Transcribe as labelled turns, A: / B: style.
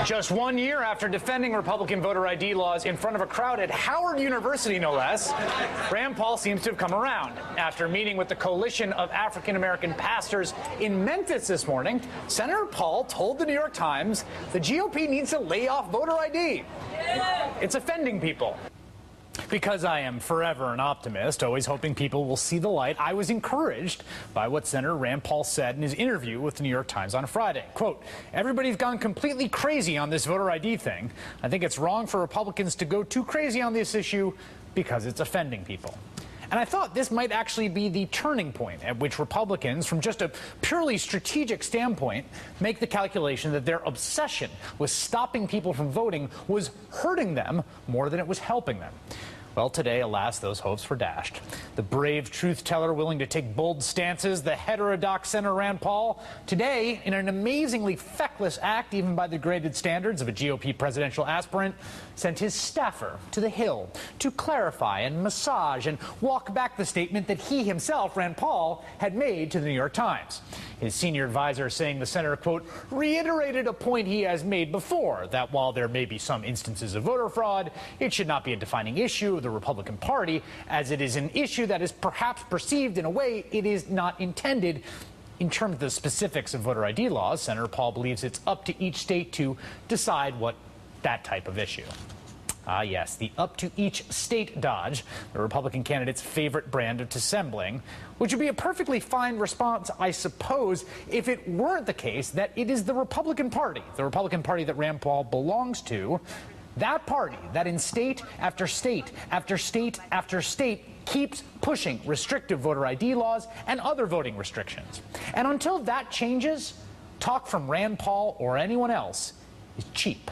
A: Just 1 year after defending Republican voter ID laws in front of a crowd at Howard University, no less, Rand Paul seems to have come around. After meeting with the Coalition of African American Pastors in Memphis this morning, Senator Paul told the New York Times the GOP needs to lay off voter ID. It's offending people. Because I am forever an optimist, always hoping people will see the light, I was encouraged by what Senator Rand Paul said in his interview with the New York Times on Friday. Quote, "Everybody's gone completely crazy on this voter ID thing. I think it's wrong for Republicans to go too crazy on this issue because it's offending people." And I thought this might actually be the turning point at which Republicans, from just a purely strategic standpoint, make the calculation that their obsession with stopping people from voting was hurting them more than it was helping them. Well, today, alas, those hopes were dashed. The brave truth teller willing to take bold stances, the heterodox Senator Rand Paul, today, in an amazingly feckless act, even by the graded standards of a GOP presidential aspirant, sent his staffer to the Hill to clarify and massage and walk back the statement that he himself, Rand Paul, had made to the New York Times. His senior advisor saying the senator, quote, reiterated a point he has made before, that while there may be some instances of voter fraud, it should not be a defining issue of the Republican Party, as it is an issue that is perhaps perceived in a way it is not intended. In terms of the specifics of voter ID laws, Senator Paul believes it's up to each state to decide what that type of issue. Ah, yes, the up-to-each-state dodge, the Republican candidate's favorite brand of dissembling, which would be a perfectly fine response, I suppose, if it weren't the case that it is the Republican Party that Rand Paul belongs to, that party that in state after state after state after state keeps pushing restrictive voter ID laws and other voting restrictions. And until that changes, talk from Rand Paul or anyone else is cheap.